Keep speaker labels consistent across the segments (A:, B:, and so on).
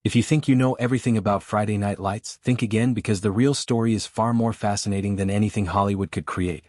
A: If you think you know everything about Friday Night Lights, think again, because the real story is far more fascinating than anything Hollywood could create.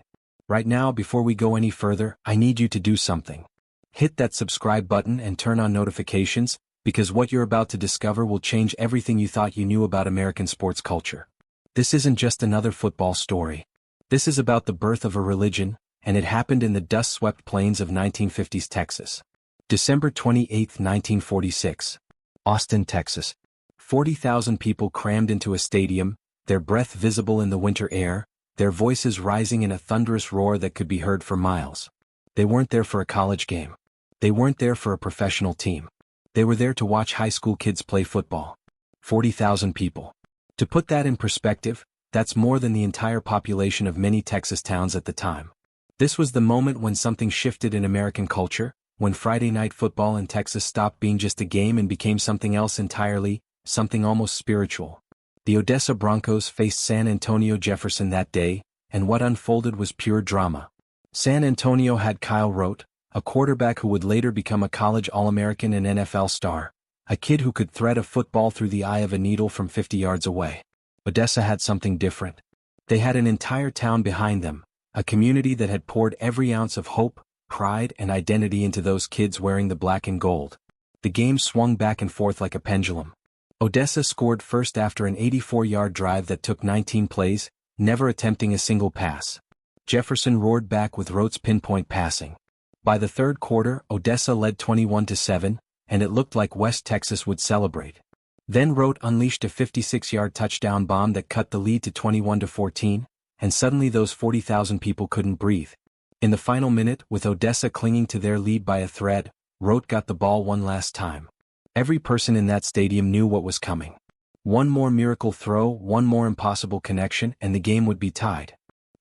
A: Right now, before we go any further, I need you to do something. Hit that subscribe button and turn on notifications, because what you're about to discover will change everything you thought you knew about American sports culture. This isn't just another football story. This is about the birth of a religion, and it happened in the dust-swept plains of 1950s Texas. December 28, 1946. Austin, Texas. 40,000 people crammed into a stadium, their breath visible in the winter air, their voices rising in a thunderous roar that could be heard for miles. They weren't there for a college game. They weren't there for a professional team. They were there to watch high school kids play football. 40,000 people. To put that in perspective, that's more than the entire population of many Texas towns at the time. This was the moment when something shifted in American culture, when Friday night football in Texas stopped being just a game and became something else entirely, something almost spiritual. The Odessa Broncos faced San Antonio Jefferson that day, and what unfolded was pure drama. San Antonio had Kyle Rote, a quarterback who would later become a college All-American and NFL star, a kid who could thread a football through the eye of a needle from 50 yards away. Odessa had something different. They had an entire town behind them, a community that had poured every ounce of hope, pride, and identity into those kids wearing the black and gold. The game swung back and forth like a pendulum. Odessa scored first after an 84-yard drive that took 19 plays, never attempting a single pass. Jefferson roared back with Rote's pinpoint passing. By the third quarter, Odessa led 21-7, and it looked like West Texas would celebrate. Then Rote unleashed a 56-yard touchdown bomb that cut the lead to 21-14, and suddenly those 40,000 people couldn't breathe. In the final minute, with Odessa clinging to their lead by a thread, Rote got the ball one last time. Every person in that stadium knew what was coming. One more miracle throw, one more impossible connection, and the game would be tied.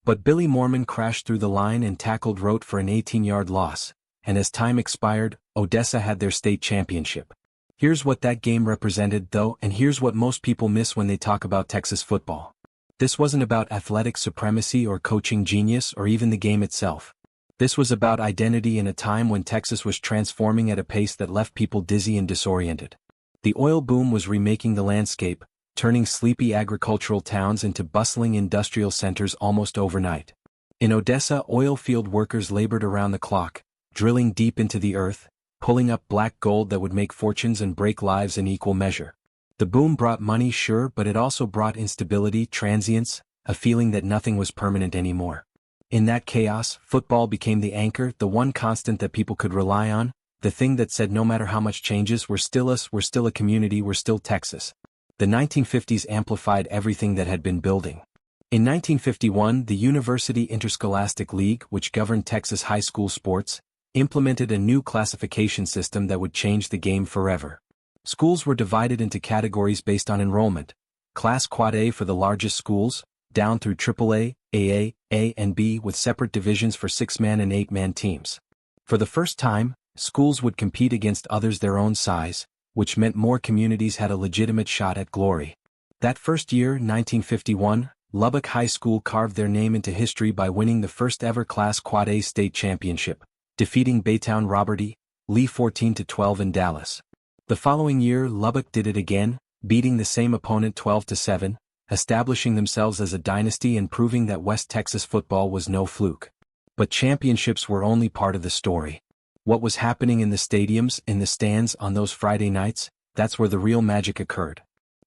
A: But Billy Mormon crashed through the line and tackled Rote for an 18-yard loss, and as time expired, Odessa had their state championship. Here's what that game represented, though, and here's what most people miss when they talk about Texas football. This wasn't about athletic supremacy or coaching genius or even the game itself. This was about identity in a time when Texas was transforming at a pace that left people dizzy and disoriented. The oil boom was remaking the landscape, turning sleepy agricultural towns into bustling industrial centers almost overnight. In Odessa, oil field workers labored around the clock, drilling deep into the earth, pulling up black gold that would make fortunes and break lives in equal measure. The boom brought money, sure, but it also brought instability, transience, a feeling that nothing was permanent anymore. In that chaos, football became the anchor, the one constant that people could rely on, the thing that said no matter how much changes, we're still us, we're still a community, we're still Texas. The 1950s amplified everything that had been building. In 1951, the University Interscholastic League, which governed Texas high school sports, implemented a new classification system that would change the game forever. Schools were divided into categories based on enrollment. Class Quad A for the largest schools, down through AAA, AA, A and B, with separate divisions for 6-man and 8-man teams. For the first time, schools would compete against others their own size, which meant more communities had a legitimate shot at glory. That first year, 1951, Lubbock High School carved their name into history by winning the first ever Class Quad A state championship, defeating Baytown Robert E. Lee 14-12 in Dallas. The following year, Lubbock did it again, beating the same opponent 12-7, establishing themselves as a dynasty and proving that West Texas football was no fluke. But championships were only part of the story. What was happening in the stadiums, in the stands, on those Friday nights, that's where the real magic occurred.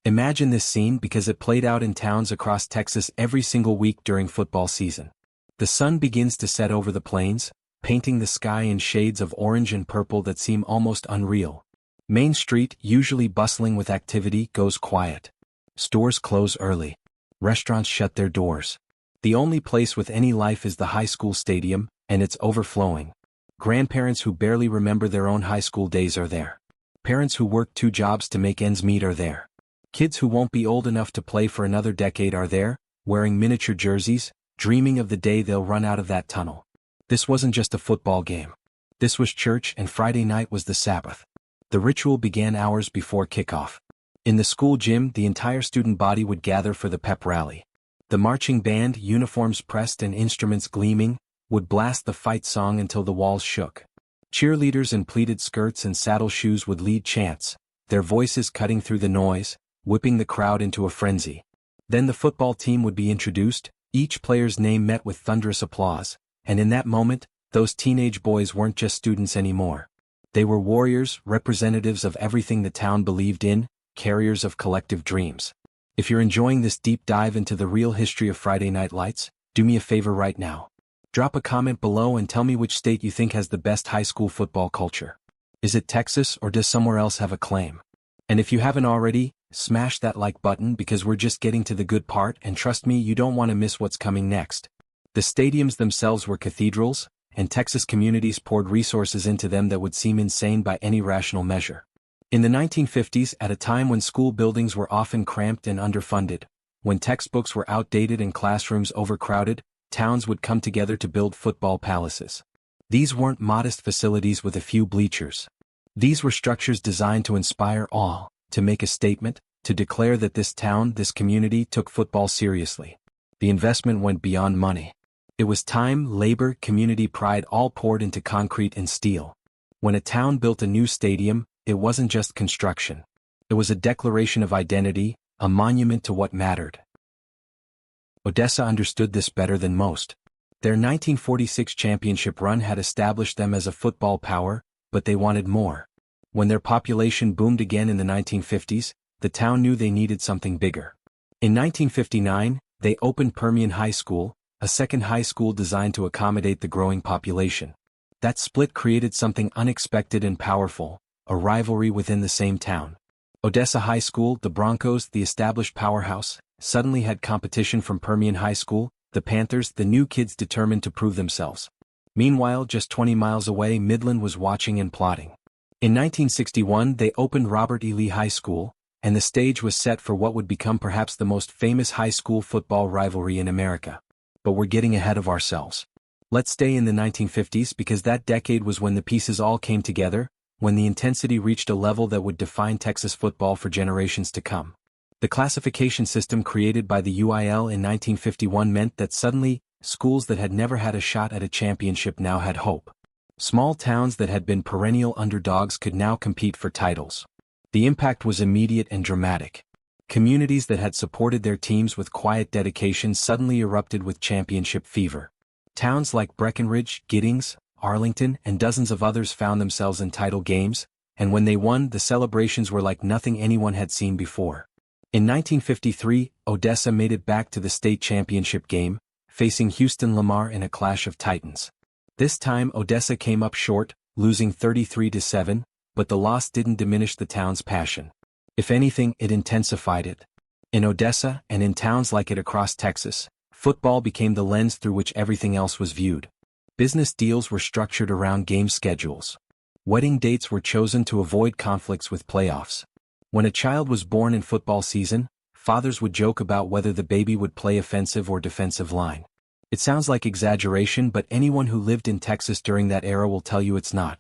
A: Imagine this scene, because it played out in towns across Texas every single week during football season. The sun begins to set over the plains, painting the sky in shades of orange and purple that seem almost unreal. Main Street, usually bustling with activity, goes quiet. Stores close early. Restaurants shut their doors. The only place with any life is the high school stadium, and it's overflowing. Grandparents who barely remember their own high school days are there. Parents who work 2 jobs to make ends meet are there. Kids who won't be old enough to play for another decade are there, wearing miniature jerseys, dreaming of the day they'll run out of that tunnel. This wasn't just a football game. This was church, and Friday night was the Sabbath. The ritual began hours before kickoff. In the school gym, the entire student body would gather for the pep rally. The marching band, uniforms pressed and instruments gleaming, would blast the fight song until the walls shook. Cheerleaders in pleated skirts and saddle shoes would lead chants, their voices cutting through the noise, whipping the crowd into a frenzy. Then the football team would be introduced, each player's name met with thunderous applause, and in that moment, those teenage boys weren't just students anymore. They were warriors, representatives of everything the town believed in, carriers of collective dreams. If you're enjoying this deep dive into the real history of Friday Night Lights, do me a favor right now. Drop a comment below and tell me which state you think has the best high school football culture. Is it Texas or does somewhere else have a claim? And if you haven't already, smash that like button because we're just getting to the good part, and trust me, you don't want to miss what's coming next. The stadiums themselves were cathedrals, and Texas communities poured resources into them that would seem insane by any rational measure. In the 1950s, at a time when school buildings were often cramped and underfunded, when textbooks were outdated and classrooms overcrowded, towns would come together to build football palaces. These weren't modest facilities with a few bleachers. These were structures designed to inspire awe, to make a statement, to declare that this town, this community, took football seriously. The investment went beyond money. It was time, labor, community pride all poured into concrete and steel. When a town built a new stadium, it wasn't just construction. It was a declaration of identity, a monument to what mattered. Odessa understood this better than most. Their 1946 championship run had established them as a football power, but they wanted more. When their population boomed again in the 1950s, the town knew they needed something bigger. In 1959, they opened Permian High School, a second high school designed to accommodate the growing population. That split created something unexpected and powerful, a rivalry within the same town. Odessa High School, the Broncos, the established powerhouse, suddenly had competition from Permian High School, the Panthers, the new kids determined to prove themselves. Meanwhile, just 20 miles away, Midland was watching and plotting. In 1961, they opened Robert E. Lee High School, and the stage was set for what would become perhaps the most famous high school football rivalry in America. But we're getting ahead of ourselves. Let's stay in the 1950s because that decade was when the pieces all came together, when the intensity reached a level that would define Texas football for generations to come. The classification system created by the UIL in 1951 meant that suddenly, schools that had never had a shot at a championship now had hope. Small towns that had been perennial underdogs could now compete for titles. The impact was immediate and dramatic. Communities that had supported their teams with quiet dedication suddenly erupted with championship fever. Towns like Breckenridge, Giddings, Arlington, and dozens of others found themselves in title games, and when they won, the celebrations were like nothing anyone had seen before. In 1953, Odessa made it back to the state championship game, facing Houston Lamar in a clash of titans. This time Odessa came up short, losing 33-7, but the loss didn't diminish the town's passion. If anything, it intensified it. In Odessa, and in towns like it across Texas, football became the lens through which everything else was viewed. Business deals were structured around game schedules. Wedding dates were chosen to avoid conflicts with playoffs. When a child was born in football season, fathers would joke about whether the baby would play offensive or defensive line. It sounds like exaggeration, but anyone who lived in Texas during that era will tell you it's not.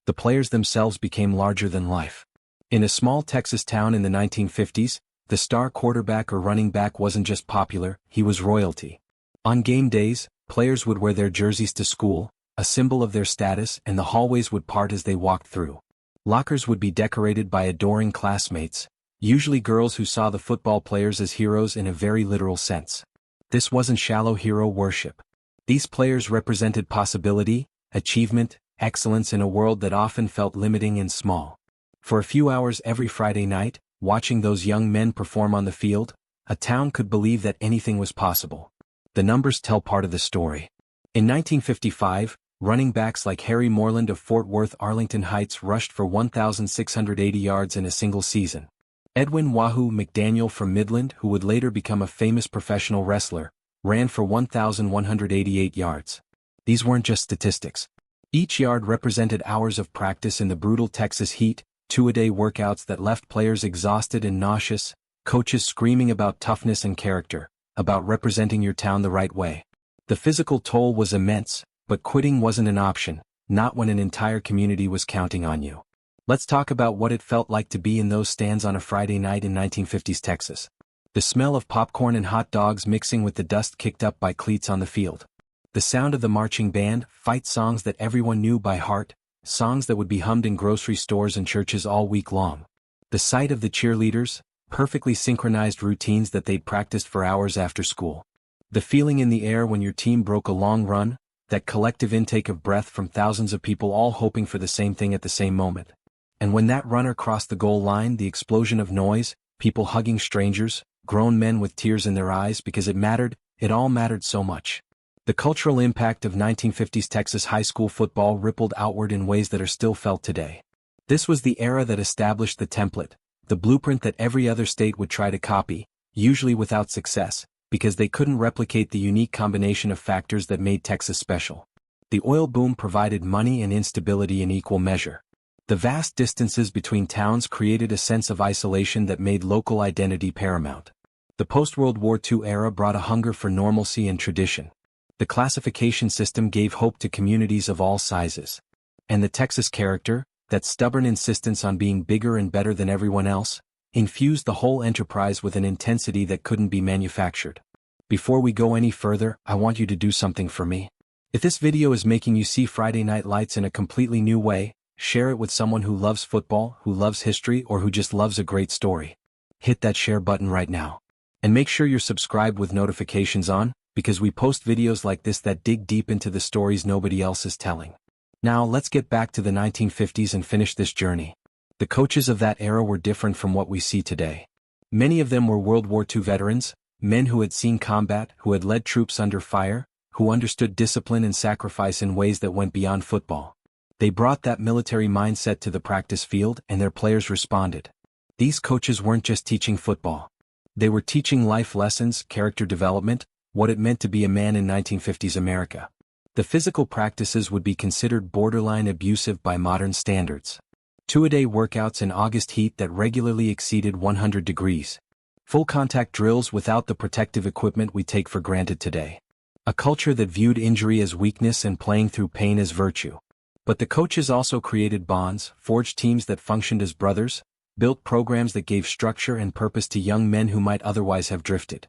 A: The players themselves became larger than life. In a small Texas town in the 1950s, the star quarterback or running back wasn't just popular, he was royalty. On game days, players would wear their jerseys to school, a symbol of their status, and the hallways would part as they walked through. Lockers would be decorated by adoring classmates, usually girls who saw the football players as heroes in a very literal sense. This wasn't shallow hero worship. These players represented possibility, achievement, excellence in a world that often felt limiting and small. For a few hours every Friday night, watching those young men perform on the field, a town could believe that anything was possible. The numbers tell part of the story. In 1955, running backs like Harry Moreland of Fort Worth Arlington Heights rushed for 1,680 yards in a single season. Edwin Wahoo McDaniel from Midland, who would later become a famous professional wrestler, ran for 1,188 yards. These weren't just statistics. Each yard represented hours of practice in the brutal Texas heat, two-a-day workouts that left players exhausted and nauseous, coaches screaming about toughness and character, about representing your town the right way. The physical toll was immense, but quitting wasn't an option, not when an entire community was counting on you. Let's talk about what it felt like to be in those stands on a Friday night in 1950s Texas. The smell of popcorn and hot dogs mixing with the dust kicked up by cleats on the field. The sound of the marching band, fight songs that everyone knew by heart, songs that would be hummed in grocery stores and churches all week long. The sight of the cheerleaders, perfectly synchronized routines that they'd practiced for hours after school. The feeling in the air when your team broke a long run, that collective intake of breath from thousands of people all hoping for the same thing at the same moment. And when that runner crossed the goal line, the explosion of noise, people hugging strangers, grown men with tears in their eyes because it all mattered so much. The cultural impact of 1950s Texas high school football rippled outward in ways that are still felt today. This was the era that established the template, the blueprint that every other state would try to copy, usually without success, because they couldn't replicate the unique combination of factors that made Texas special. The oil boom provided money and instability in equal measure. The vast distances between towns created a sense of isolation that made local identity paramount. The post-World War II era brought a hunger for normalcy and tradition. The classification system gave hope to communities of all sizes. And the Texas character, that stubborn insistence on being bigger and better than everyone else, infused the whole enterprise with an intensity that couldn't be manufactured. Before we go any further, I want you to do something for me. If this video is making you see Friday Night Lights in a completely new way, share it with someone who loves football, who loves history, or who just loves a great story. Hit that share button right now. And make sure you're subscribed with notifications on, because we post videos like this that dig deep into the stories nobody else is telling. Now let's get back to the 1950s and finish this journey. The coaches of that era were different from what we see today. Many of them were World War II veterans, men who had seen combat, who had led troops under fire, who understood discipline and sacrifice in ways that went beyond football. They brought that military mindset to the practice field, and their players responded. These coaches weren't just teaching football. They were teaching life lessons, character development, what it meant to be a man in 1950s America. The physical practices would be considered borderline abusive by modern standards. Two-a-day workouts in August heat that regularly exceeded 100 degrees. Full-contact drills without the protective equipment we take for granted today. A culture that viewed injury as weakness and playing through pain as virtue. But the coaches also created bonds, forged teams that functioned as brothers, built programs that gave structure and purpose to young men who might otherwise have drifted.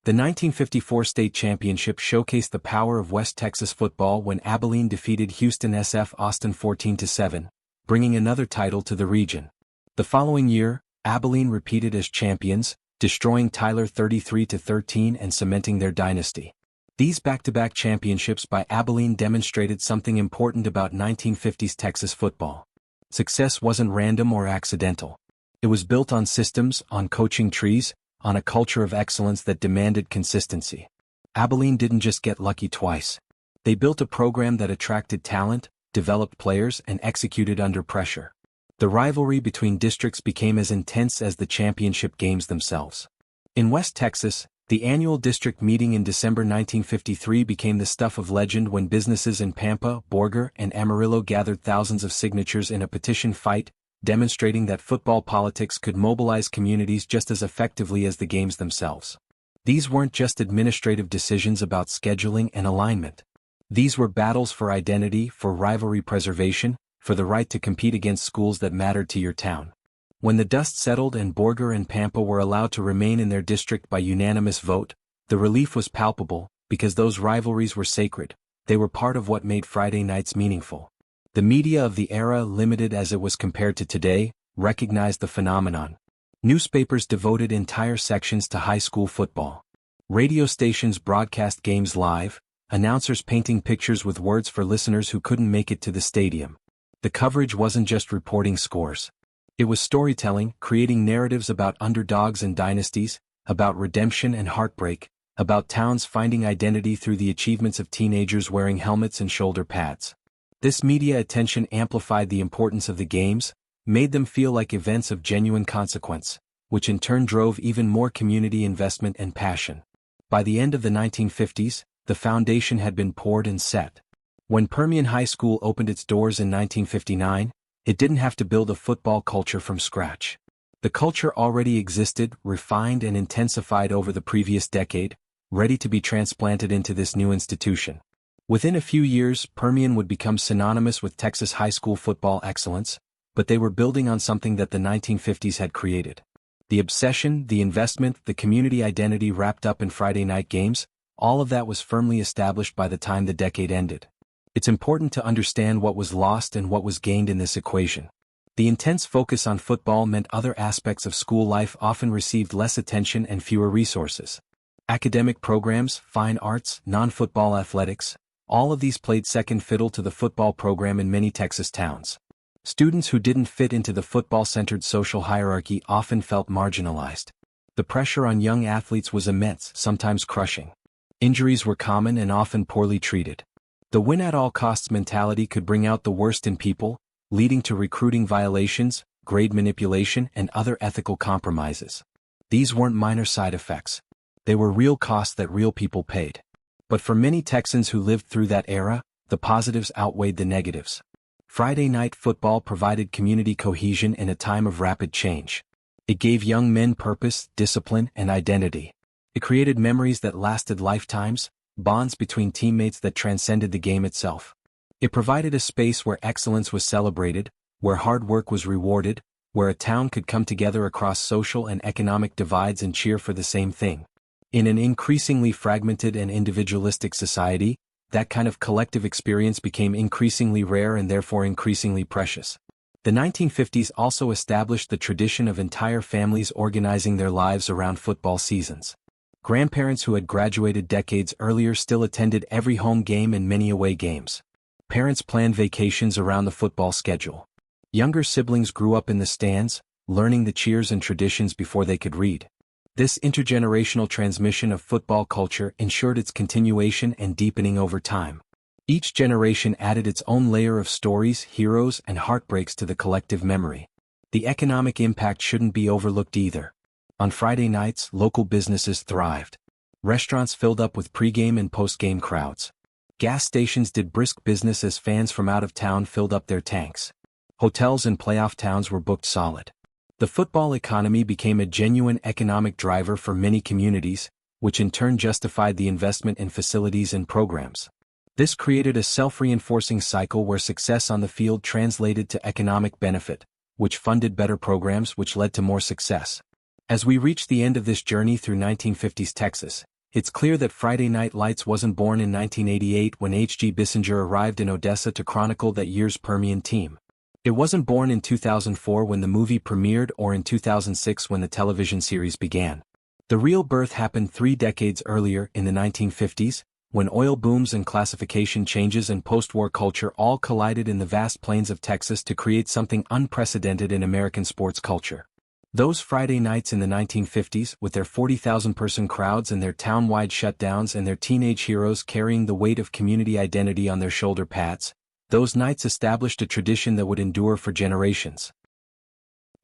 A: The 1954 state championship showcased the power of West Texas football when Abilene defeated Houston SF Austin 14-7, bringing another title to the region. The following year, Abilene repeated as champions, destroying Tyler 33-13 and cementing their dynasty. These back-to-back championships by Abilene demonstrated something important about 1950s Texas football. Success wasn't random or accidental. It was built on systems, on coaching trees, on a culture of excellence that demanded consistency. Abilene didn't just get lucky twice. They built a program that attracted talent, developed players, and executed under pressure. The rivalry between districts became as intense as the championship games themselves. In West Texas, the annual district meeting in December 1953 became the stuff of legend when businesses in Pampa, Borger, and Amarillo gathered thousands of signatures in a petition fight, demonstrating that football politics could mobilize communities just as effectively as the games themselves. These weren't just administrative decisions about scheduling and alignment. These were battles for identity, for rivalry preservation, for the right to compete against schools that mattered to your town. When the dust settled and Borger and Pampa were allowed to remain in their district by unanimous vote, the relief was palpable, because those rivalries were sacred. They were part of what made Friday nights meaningful. The media of the era, limited as it was compared to today, recognized the phenomenon. Newspapers devoted entire sections to high school football. Radio stations broadcast games live, announcers painting pictures with words for listeners who couldn't make it to the stadium. The coverage wasn't just reporting scores. It was storytelling, creating narratives about underdogs and dynasties, about redemption and heartbreak, about towns finding identity through the achievements of teenagers wearing helmets and shoulder pads. This media attention amplified the importance of the games, made them feel like events of genuine consequence, which in turn drove even more community investment and passion. By the end of the 1950s, the foundation had been poured and set. When Permian High School opened its doors in 1959, it didn't have to build a football culture from scratch. The culture already existed, refined and intensified over the previous decade, ready to be transplanted into this new institution. Within a few years, Permian would become synonymous with Texas high school football excellence, but they were building on something that the 1950s had created. The obsession, the investment, the community identity wrapped up in Friday night games, all of that was firmly established by the time the decade ended. It's important to understand what was lost and what was gained in this equation. The intense focus on football meant other aspects of school life often received less attention and fewer resources. Academic programs, fine arts, non-football athletics, all of these played second fiddle to the football program in many Texas towns. Students who didn't fit into the football-centered social hierarchy often felt marginalized. The pressure on young athletes was immense, sometimes crushing. Injuries were common and often poorly treated. The win-at-all-costs mentality could bring out the worst in people, leading to recruiting violations, grade manipulation, and other ethical compromises. These weren't minor side effects. They were real costs that real people paid. But for many Texans who lived through that era, the positives outweighed the negatives. Friday night football provided community cohesion in a time of rapid change. It gave young men purpose, discipline, and identity. It created memories that lasted lifetimes, bonds between teammates that transcended the game itself. It provided a space where excellence was celebrated, where hard work was rewarded, where a town could come together across social and economic divides and cheer for the same thing. In an increasingly fragmented and individualistic society, that kind of collective experience became increasingly rare and therefore increasingly precious. The 1950s also established the tradition of entire families organizing their lives around football seasons. Grandparents who had graduated decades earlier still attended every home game and many away games. Parents planned vacations around the football schedule. Younger siblings grew up in the stands, learning the cheers and traditions before they could read. This intergenerational transmission of football culture ensured its continuation and deepening over time. Each generation added its own layer of stories, heroes, and heartbreaks to the collective memory. The economic impact shouldn't be overlooked either. On Friday nights, local businesses thrived. Restaurants filled up with pregame and postgame crowds. Gas stations did brisk business as fans from out of town filled up their tanks. Hotels in playoff towns were booked solid. The football economy became a genuine economic driver for many communities, which in turn justified the investment in facilities and programs. This created a self-reinforcing cycle where success on the field translated to economic benefit, which funded better programs which led to more success. As we reach the end of this journey through 1950s Texas, it's clear that Friday Night Lights wasn't born in 1988 when H.G. Bissinger arrived in Odessa to chronicle that year's Permian team. It wasn't born in 2004 when the movie premiered or in 2006 when the television series began. The real birth happened 3 decades earlier in the 1950s, when oil booms and classification changes and post-war culture all collided in the vast plains of Texas to create something unprecedented in American sports culture. Those Friday nights in the 1950s, with their 40,000-person crowds and their town-wide shutdowns and their teenage heroes carrying the weight of community identity on their shoulder pads, those nights established a tradition that would endure for generations.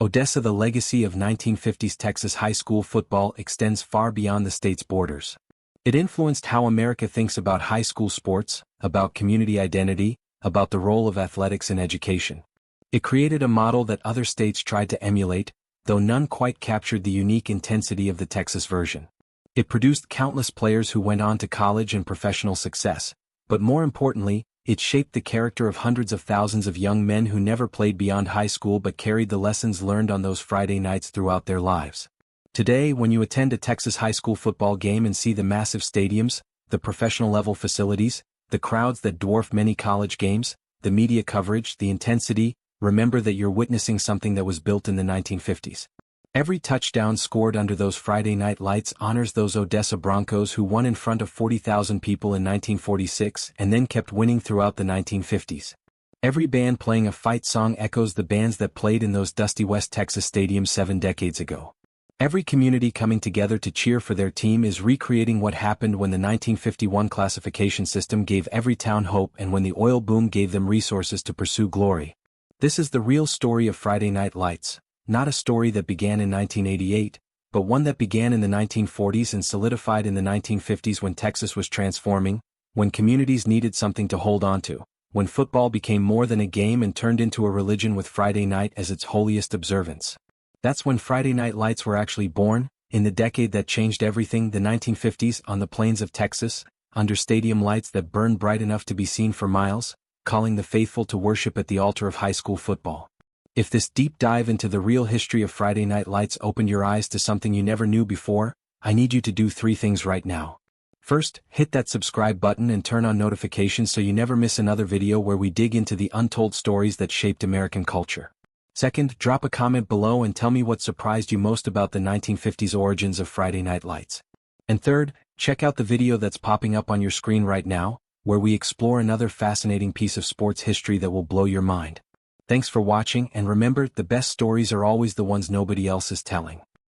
A: Odessa. The legacy of 1950s Texas high school football extends far beyond the state's borders. It influenced how America thinks about high school sports, about community identity, about the role of athletics in education. It created a model that other states tried to emulate, though none quite captured the unique intensity of the Texas version. It produced countless players who went on to college and professional success, but more importantly, it shaped the character of hundreds of thousands of young men who never played beyond high school but carried the lessons learned on those Friday nights throughout their lives. Today, when you attend a Texas high school football game and see the massive stadiums, the professional-level facilities, the crowds that dwarf many college games, the media coverage, the intensity, remember that you're witnessing something that was built in the 1950s. Every touchdown scored under those Friday night lights honors those Odessa Broncos who won in front of 40,000 people in 1946 and then kept winning throughout the 1950s. Every band playing a fight song echoes the bands that played in those dusty West Texas stadiums 7 decades ago. Every community coming together to cheer for their team is recreating what happened when the 1951 classification system gave every town hope and when the oil boom gave them resources to pursue glory. This is the real story of Friday Night Lights, not a story that began in 1988, but one that began in the 1940s and solidified in the 1950s when Texas was transforming, when communities needed something to hold on to, when football became more than a game and turned into a religion with Friday night as its holiest observance. That's when Friday Night Lights were actually born, in the decade that changed everything, the 1950s, on the plains of Texas, under stadium lights that burned bright enough to be seen for miles, calling the faithful to worship at the altar of high school football. If this deep dive into the real history of Friday Night Lights opened your eyes to something you never knew before, I need you to do 3 things right now. First, hit that subscribe button and turn on notifications so you never miss another video where we dig into the untold stories that shaped American culture. Second, drop a comment below and tell me what surprised you most about the 1950s origins of Friday Night Lights. And third, check out the video that's popping up on your screen right now, where we explore another fascinating piece of sports history that will blow your mind. Thanks for watching, and remember, the best stories are always the ones nobody else is telling.